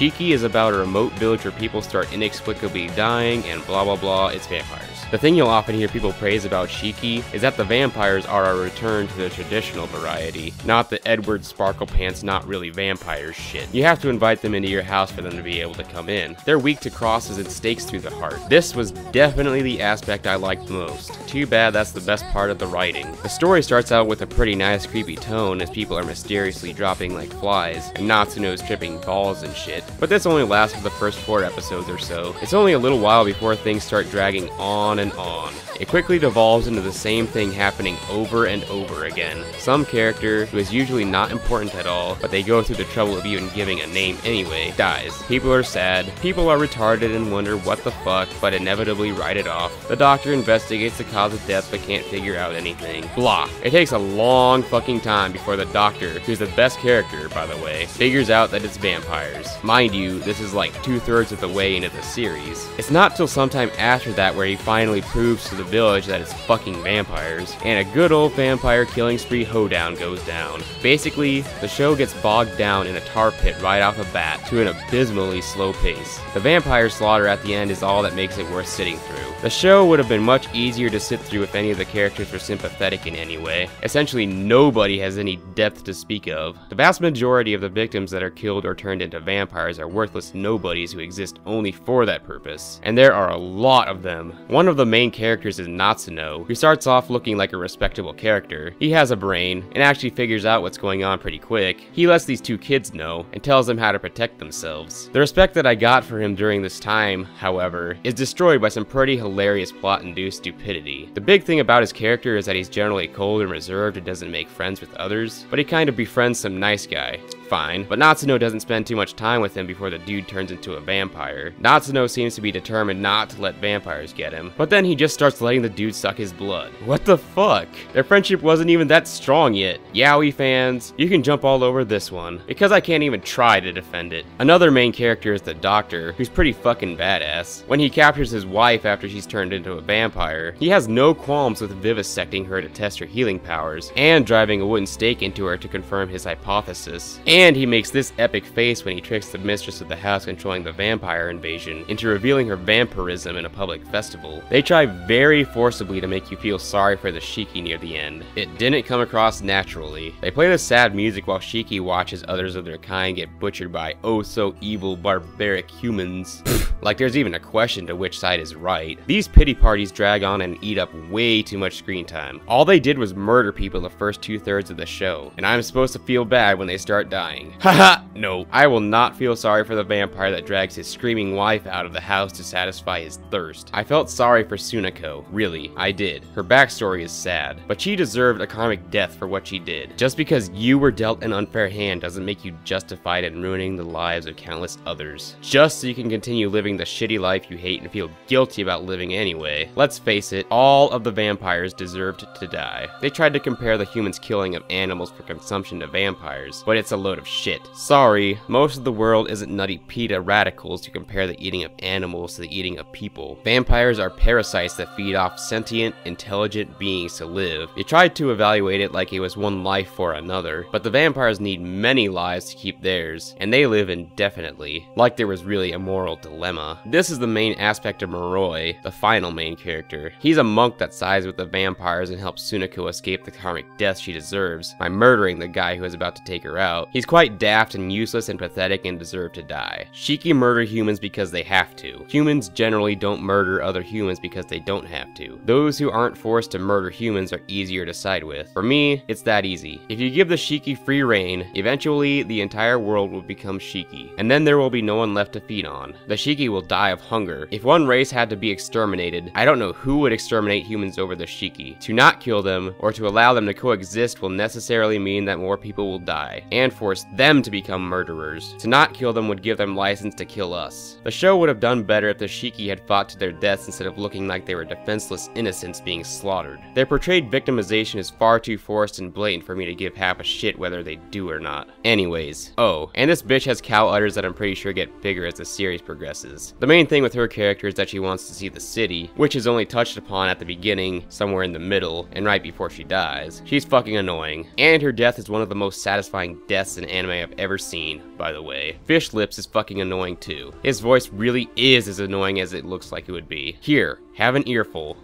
Shiki is about a remote village where people start inexplicably dying and blah blah blah, it's vampires. The thing you'll often hear people praise about Shiki is that the vampires are a return to the traditional variety, not the Edward Sparklepants not really vampires shit. You have to invite them into your house for them to be able to come in. They're weak to crosses and stakes through the heart. This was definitely the aspect I liked most. Too bad that's the best part of the writing. The story starts out with a pretty nice creepy tone as people are mysteriously dropping like flies, and Natsuno's tripping balls and shit, but this only lasts for the first 4 episodes or so. It's only a little while before things start dragging on and on. It quickly devolves into the same thing happening over and over again. Some character, who is usually not important at all, but they go through the trouble of even giving a name anyway, dies. People are sad, people are retarded and wonder what the fuck, but inevitably write it off. The doctor investigates the cause of death but can't figure out anything. Blah. It takes a long fucking time before the doctor, who's the best character by the way, figures out that it's vampires. Mind you, this is like 2/3 of the way into the series. It's not till sometime after that where he finally proves to the village that it's fucking vampires, and a good old vampire killing spree hoedown goes down. Basically, the show gets bogged down in a tar pit right off the bat to an abysmally slow pace. The vampire slaughter at the end is all that makes it worth sitting through. The show would have been much easier to sit through if any of the characters were sympathetic in any way. Essentially nobody has any depth to speak of. The vast majority of the victims that are killed or turned into vampires are worthless nobodies who exist only for that purpose, and there are a lot of them. One of the main characters is Natsuno, who starts off looking like a respectable character. He has a brain, and actually figures out what's going on pretty quick. He lets these 2 kids know, and tells them how to protect themselves. The respect that I got for him during this time, however, is destroyed by some pretty hilarious plot-induced stupidity. The big thing about his character is that he's generally cold and reserved and doesn't make friends with others, but he kind of befriends some nice guy. Fine, but Natsuno doesn't spend too much time with him before the dude turns into a vampire. Natsuno seems to be determined not to let vampires get him, but then he just starts letting the dude suck his blood. What the fuck? Their friendship wasn't even that strong yet. Yaoi fans, you can jump all over this one, because I can't even try to defend it. Another main character is the doctor, who's pretty fucking badass. When he captures his wife after she's turned into a vampire, he has no qualms with vivisecting her to test her healing powers, and driving a wooden stake into her to confirm his hypothesis. And he makes this epic face when he tricks the mistress of the house controlling the vampire invasion into revealing her vampirism in a public festival. They try very forcibly to make you feel sorry for the Shiki near the end. It didn't come across naturally. They play the sad music while Shiki watches others of their kind get butchered by oh so evil barbaric humans. Like there's even a question to which side is right. These pity parties drag on and eat up way too much screen time. All they did was murder people the first 2/3 of the show, and I'm supposed to feel bad when they start dying. Haha, no. I will not feel sorry for the vampire that drags his screaming wife out of the house to satisfy his thirst. I felt sorry for Sunako, really, I did. Her backstory is sad, but she deserved a karmic death for what she did. Just because you were dealt an unfair hand doesn't make you justified in ruining the lives of countless others, just so you can continue living the shitty life you hate and feel guilty about living anyway. Let's face it, all of the vampires deserved to die. They tried to compare the humans' killing of animals for consumption to vampires, but it's a load of shit. Sorry, most of the world isn't nutty PETA radicals to compare the eating of animals to the eating of people. Vampires are parasites that feed off sentient, intelligent beings to live. They tried to evaluate it like it was one life for another, but the vampires need many lives to keep theirs, and they live indefinitely, like there was really a moral dilemma. This is the main aspect of Moroi, the final main character. He's a monk that sides with the vampires and helps Sunako escape the karmic death she deserves by murdering the guy who is about to take her out. He's quite daft and useless and pathetic and deserve to die. Shiki murder humans because they have to. Humans generally don't murder other humans because they don't have to. Those who aren't forced to murder humans are easier to side with. For me, it's that easy. If you give the Shiki free reign, eventually the entire world will become Shiki, and then there will be no one left to feed on. The Shiki will die of hunger. If one race had to be exterminated, I don't know who would exterminate humans over the Shiki. To not kill them, or to allow them to coexist will necessarily mean that more people will die, and force them to become murderers. To not kill them would give them license to kill us. The show would have done better if the Shiki had fought to their deaths instead of looking like they were defenseless innocents being slaughtered. Their portrayed victimization is far too forced and blatant for me to give half a shit whether they do or not. Anyways, oh, and this bitch has cow udders that I'm pretty sure get bigger as the series progresses. The main thing with her character is that she wants to see the city, which is only touched upon at the beginning, somewhere in the middle, and right before she dies. She's fucking annoying, and her death is one of the most satisfying deaths voice in anime I've ever seen, by the way. Fish Lips is fucking annoying too. His voice really is as annoying as it looks like it would be. Here, have an earful.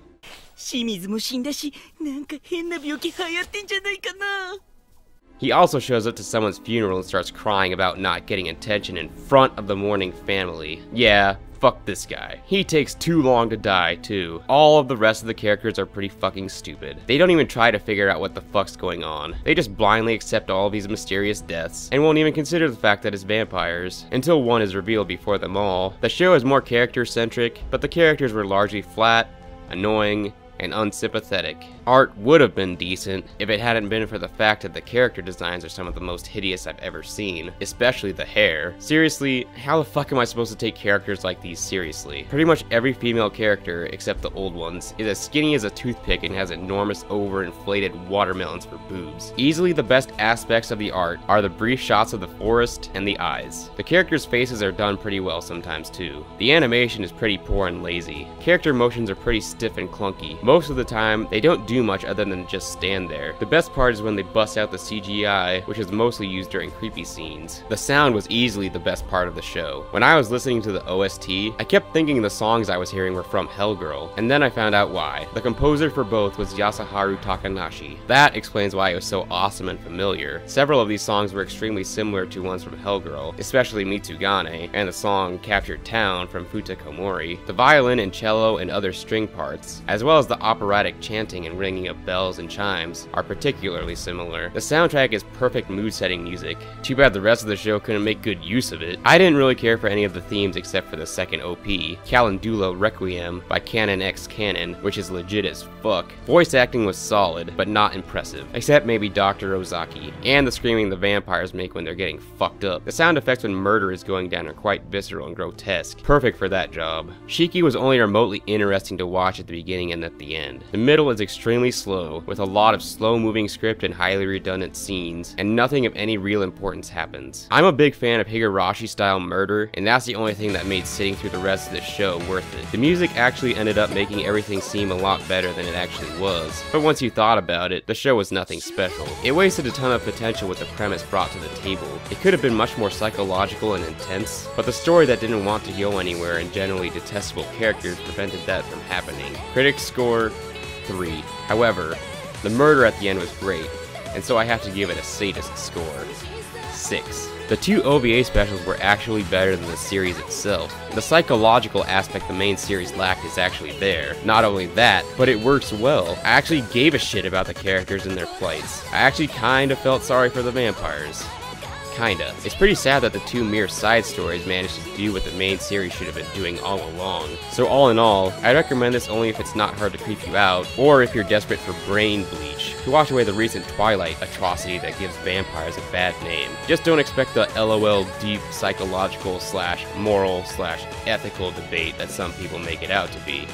清水も死んだし、なんか変な病気流行ってんじゃないかな。 He also shows up to someone's funeral and starts crying about not getting attention in front of the mourning family. Yeah, fuck this guy. He takes too long to die, too. All of the rest of the characters are pretty fucking stupid. They don't even try to figure out what the fuck's going on. They just blindly accept all of these mysterious deaths, and won't even consider the fact that it's vampires, until one is revealed before them all. The show is more character-centric, but the characters were largely flat, annoying, and unsympathetic. Art would have been decent if it hadn't been for the fact that the character designs are some of the most hideous I've ever seen, especially the hair. Seriously, how the fuck am I supposed to take characters like these seriously? Pretty much every female character, except the old ones, is as skinny as a toothpick and has enormous overinflated watermelons for boobs. Easily the best aspects of the art are the brief shots of the forest and the eyes. The characters' faces are done pretty well sometimes too. The animation is pretty poor and lazy. Character motions are pretty stiff and clunky. Most of the time, they don't do much other than just stand there. The best part is when they bust out the CGI, which is mostly used during creepy scenes. The sound was easily the best part of the show. When I was listening to the OST, I kept thinking the songs I was hearing were from Hellgirl, and then I found out why. The composer for both was Yasuharu Takanashi. That explains why it was so awesome and familiar. Several of these songs were extremely similar to ones from Hellgirl, especially Mitsugane, and the song Captured Town from Futakomori. The violin and cello and other string parts, as well as the operatic chanting and ringing of bells and chimes, are particularly similar. The soundtrack is perfect mood-setting music. Too bad the rest of the show couldn't make good use of it. I didn't really care for any of the themes except for the second OP, Calendula Requiem by Canon X Canon, which is legit as fuck. Voice acting was solid, but not impressive, except maybe Dr. Ozaki, and the screaming the vampires make when they're getting fucked up. The sound effects when murder is going down are quite visceral and grotesque, perfect for that job. Shiki was only remotely interesting to watch at the beginning and at the end. The middle is extremely slow, with a lot of slow-moving script and highly redundant scenes, and nothing of any real importance happens. I'm a big fan of Higurashi-style murder, and that's the only thing that made sitting through the rest of the show worth it. The music actually ended up making everything seem a lot better than it actually was, but once you thought about it, the show was nothing special. It wasted a ton of potential with the premise brought to the table. It could have been much more psychological and intense, but the story that didn't want to go anywhere and generally detestable characters prevented that from happening. Critics score 3. However, the murder at the end was great, and so I have to give it a SADIST score. 6. The two OVA specials were actually better than the series itself. The psychological aspect the main series lacked is actually there. Not only that, but it works well. I actually gave a shit about the characters and their plights. I actually kinda felt sorry for the vampires. Kinda. It's pretty sad that the two mere side stories managed to do what the main series should have been doing all along. So all in all, I recommend this only if it's not hard to creep you out, or if you're desperate for brain bleach, to wash away the recent Twilight atrocity that gives vampires a bad name. Just don't expect the LOL deep psychological / moral / ethical debate that some people make it out to be.